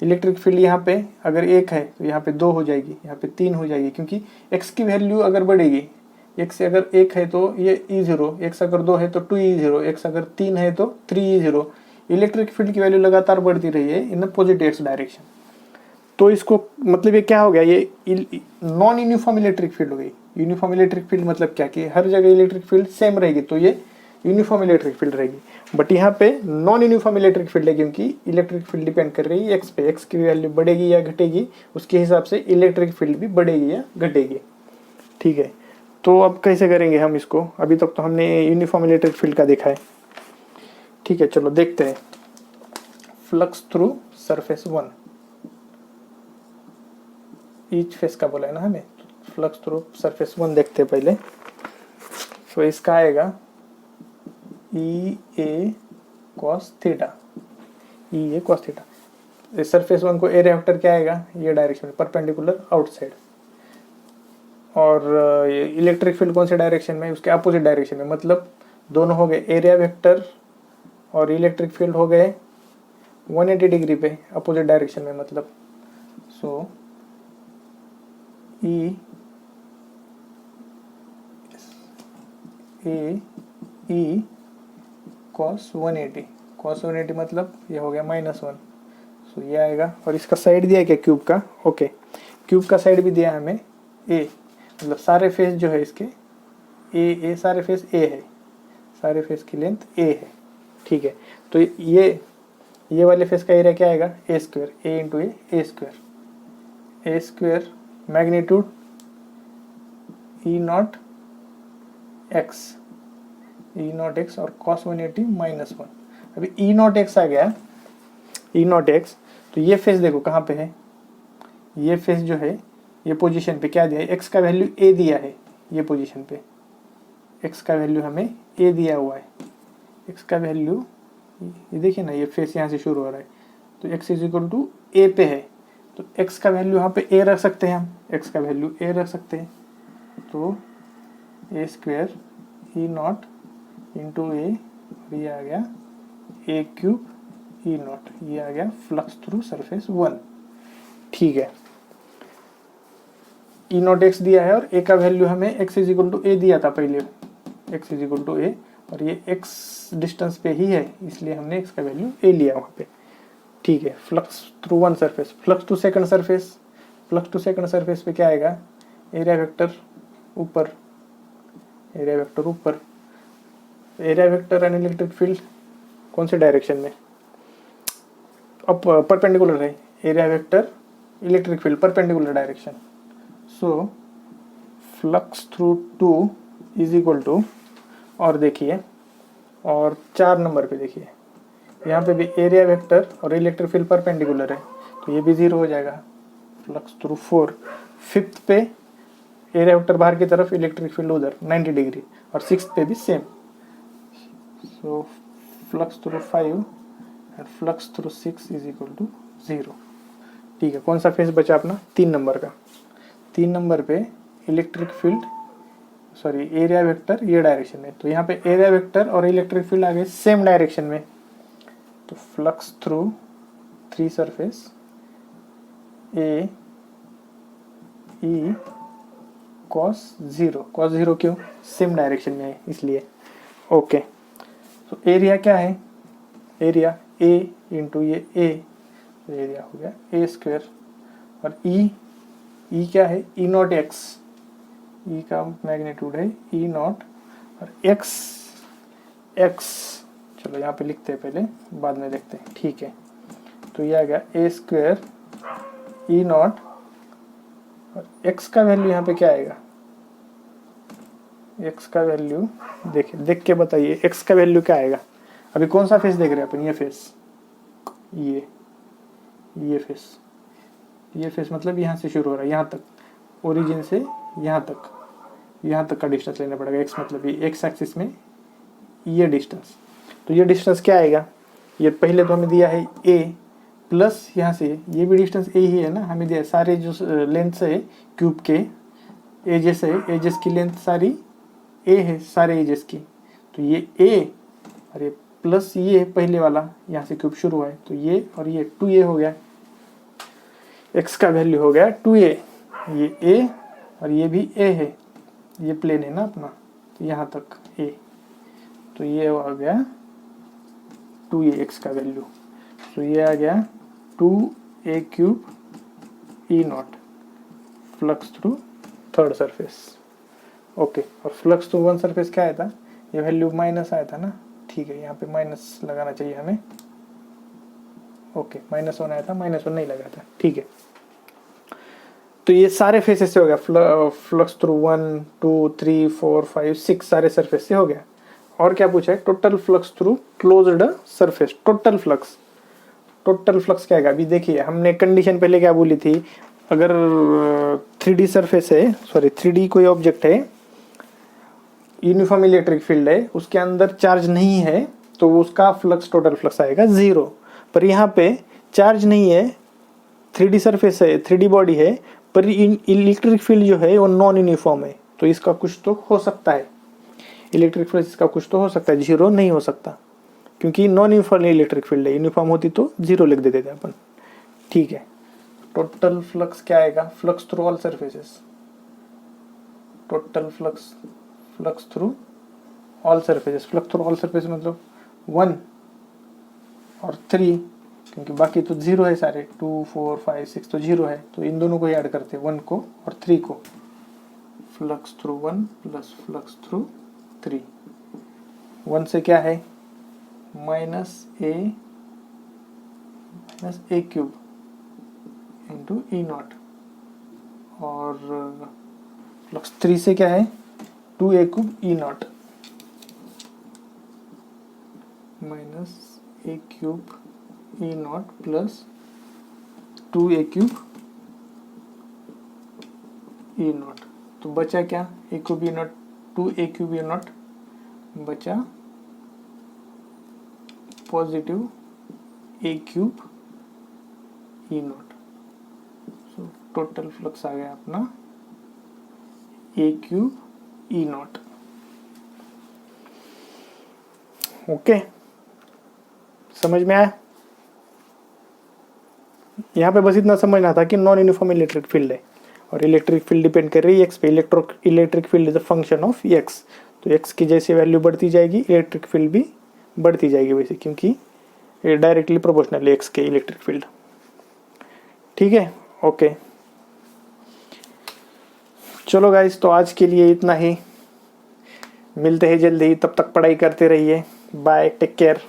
इलेक्ट्रिक फील्ड यहाँ पे अगर 1 है तो यहाँ पे 2 हो जाएगी, यहाँ पे 3 हो जाएगी, क्योंकि x की वैल्यू अगर बढ़ेगी, x अगर 1 है तो ये E0, x अगर 2 है तो 2E0, x अगर 3 है तो 3E0. इलेक्ट्रिक फील्ड की वैल्यू लगातार बढ़ती रही है इन पॉजिटिव एक्स डायरेक्शन. तो इसको मतलब ये क्या हो गया, ये नॉन यूनिफॉर्म इलेक्ट्रिक फील्ड हो गई. यूनिफॉर्म इलेक्ट्रिक फील्ड मतलब क्या, कि हर जगह इलेक्ट्रिक फील्ड सेम रहेगी, तो ये यूनिफॉर्म इलेक्ट्रिक फील्ड रहेगी. बट यहाँ पे नॉन यूनिफॉर्म इलेक्ट्रिक फील्ड है, क्योंकि इलेक्ट्रिक फील्ड डिपेंड कर रही है x पे. x की वैल्यू बढ़ेगी या घटेगी, उसके हिसाब से इलेक्ट्रिक फील्ड भी बढ़ेगी या घटेगी. ठीक है, तो अब कैसे करेंगे हम इसको, अभी तक तो हमने यूनिफॉर्म इलेक्ट्रिक फील्ड का देखा है. ठीक है, चलो देखते हैं. Flux through surface 1, each face का बोला है ना हमें, फ्लक्स थ्रू सरफेस 1 देखते हैं पहले। तो इसका आएगा ई ए कॉस थीटा, ई ए कॉस थीटा। सरफेस 1 को एरिया वेक्टर क्या आएगा, ये डायरेक्शन में परपेंडिकुलर आउटसाइड, और ये इलेक्ट्रिक फील्ड कौन से डायरेक्शन में, उसके अपोजिट डायरेक्शन में, मतलब दोनों हो गए एरिया वेक्टर और इलेक्ट्रिक फील्ड हो गए 180 डिग्री पे अपोजिट डायरेक्शन में, मतलब सो ई ई कॉस 180 मतलब ये हो गया -1, सो ये आएगा। और इसका साइड दिया है क्या क्यूब का, ओके क्यूब का साइड भी दिया है हमें ए, मतलब सारे फेस जो है इसके ए सारे फेस ए है, सारे फेस की लेंथ ए है, ठीक है। तो ये वाले फेस का एरिया क्या आएगा, A square, A into A square magnitude E not X और cos 180 -1। अभी ई नॉट एक्स आ गया, ई नॉट एक्स, तो ये फेस देखो कहाँ पे है, ये फेस जो है ये पोजीशन पे क्या दिया है, एक्स का वैल्यू ए दिया है, ये पोजीशन पे एक्स का वैल्यू हमें ए दिया हुआ है, एक्स का वैल्यू ये देखिए ना, ये फेस यहाँ से शुरू हो रहा है, तो x इक्वल टू ए पे है, तो x का वैल्यू यहाँ पे a रख सकते हैं हम, x का वैल्यू a रख सकते हैं, तो ए स्क्वायर ई नॉट इंटू ए, और ये आ गया ए क्यूब ई नॉट, ये आ गया फ्लक्स थ्रू सरफेस 1, ठीक है। ई नॉट एक्स दिया है और ए का वैल्यू हमें x इक्वल टू ए दिया था पहले, x इक्वल टू ए, और ये x डिस्टेंस पे ही है इसलिए हमने x का वैल्यू a लिया वहाँ पे, ठीक है। Flux through 1 surface, flux to second surface पे क्या आएगा, एरिया वेक्टर ऊपर, area vector and electric field कौन से डायरेक्शन में, अब परपेंडिकुलर है, area vector electric field perpendicular direction, so flux through 2 is equal to, और देखिए और 4 नंबर पे देखिए यहाँ पे भी एरिया वेक्टर और इलेक्ट्रिक फील्ड परपेंडिकुलर है, तो ये भी 0 हो जाएगा, फ्लक्स थ्रू 4, 5th पे एरिया वेक्टर बाहर की तरफ, इलेक्ट्रिक फील्ड उधर 90 डिग्री, और 6th पे भी same, so flux through 5 and flux through 6 is equal to 0, ठीक है। कौन सा फेस बचा अपना, 3 नंबर का, 3 नंबर पे इलेक्ट्रिक फील्ड एरिया वेक्टर ये डायरेक्शन में, तो यहाँ पे एरिया वेक्टर और इलेक्ट्रिक फील्ड आ गए सेम डायरेक्शन में, तो flux through 3 surface A E cos 0 क्यों, सेम डायरेक्शन में है इसलिए, ओके। तो एरिया क्या है, एरिया ए इंटू ये ए, एरिया हो गया ए स्क्वायर, और ई क्या है, ई नॉट एक्स, ई का मैग्नीट्यूड है ई नॉट, और एक्स चलो यहाँ पे लिखते हैं पहले, बाद में देखते हैं, ठीक है। तो ये आ गया ए स्क्वायर ई नॉट, और एक्स का वैल्यू यहाँ पे क्या आएगा, एक्स का वैल्यू देखिए, देख के बताइए एक्स का वैल्यू क्या आएगा। अभी कौन सा फेस देख रहे हैं अपन, ये फेस, ये फेस मतलब यहाँ से शुरू हो रहा है यहाँ तक, ओरिजिन से यहाँ तक का डिस्टेंस लेना पड़ेगा, एक्स मतलब ये एक्स एक्सिस में ये डिस्टेंस, तो ये डिस्टेंस क्या आएगा, ये पहले तो हमें दिया है a प्लस यहाँ से ये भी डिस्टेंस a ही है ना, हमें दिया सारे जो लेंथ है क्यूब के एजेस है, एजेस की लेंथ सारी a है, सारे एजेस की, तो ये a और ये प्लस ये पहले वाला यहाँ से क्यूब शुरू हुआ है, तो ये और ये 2a हो गया, x का वैल्यू हो गया 2a, ये a और ये भी a है, ये प्लेन है ना अपना, तो यहाँ तक a, तो ये हो गया 2a x का वैल्यू, तो ये आ गया 2a cube E not flux through 3rd surface, okay. और फ्लक्स थ्रू 1 सरफेस क्या आया था, ये वैल्यू माइनस आया था ना, ठीक है, यहाँ पे माइनस लगाना चाहिए हमें, ओके, -1 आया था, -1 नहीं लगा था, ठीक है। तो ये सारे फेसेस से हो गया, फ्लक्स थ्रू 1 2 3 4 5 6 सारे सरफेस से हो गया। और क्या पूछा है, total flux through closed surface, total flux क्या है, अभी देखिए हमने कंडीशन पहले क्या बोली थी, अगर 3D सरफेस है, सॉरी 3D कोई ऑब्जेक्ट है, यूनिफॉर्म इलेक्ट्रिक फील्ड है, उसके अंदर चार्ज नहीं है, तो उसका फ्लक्स, टोटल फ्लक्स आएगा 0। पर यहाँ पे चार्ज नहीं है, 3D सरफेस है, 3D बॉडी है, पर इलेक्ट्रिक फील्ड जो है वो नॉन यूनिफॉर्म है, तो इसका कुछ तो हो सकता है, इलेक्ट्रिक फील्ड इसका कुछ तो हो सकता है, 0 नहीं हो सकता, क्योंकि नॉन यूनिफॉर्म इलेक्ट्रिक फील्ड है। यूनिफॉर्म होती तो 0 लिख देते थे अपन। ठीक है, टोटल फ्लक्स क्या आएगा? Flux through all surfaces, total flux, flux through all surfaces, flux through all surface मतलब 1 और 3, क्योंकि बाकी तो 0 है सारे, 2 4 5 6 तो 0 है, तो इन दोनों को ही ऐड करते हैं, 1 को और 3 को। Flux through 1 plus flux through 3, 1 से क्या है? Minus A cube into E not, और फ्लक्स 3 से क्या है? 2a cube E not minus A cube E not plus 2a cube E not. तो बचा क्या? A cube E not, 2a cube E not बचा positive A cube E not. So total flux आ गया अपना A cube E not. Okay, समझ में आया? यहाँ पे बस इतना समझना था कि नॉन यूनिफॉर्म इलेक्ट्रिक फील्ड है, और इलेक्ट्रिक फील्ड डिपेंड कर रही है एक्स पे। Electric field is a function of x, तो एक्स की जैसे वैल्यू बढ़ती जाएगी इलेक्ट्रिक फील्ड भी बढ़ती जाएगी वैसे, क्योंकि ये डायरेक्टली प्रोपोर्शनल है एक्स के इलेक्ट्रिक फील्ड। ठीक है, ओके, चलो गाइस, तो आज के लिए इतना ही, मिलते हैं जल्दी, तब तक पढ़ाई करते रहिए, बाय, टेक केयर।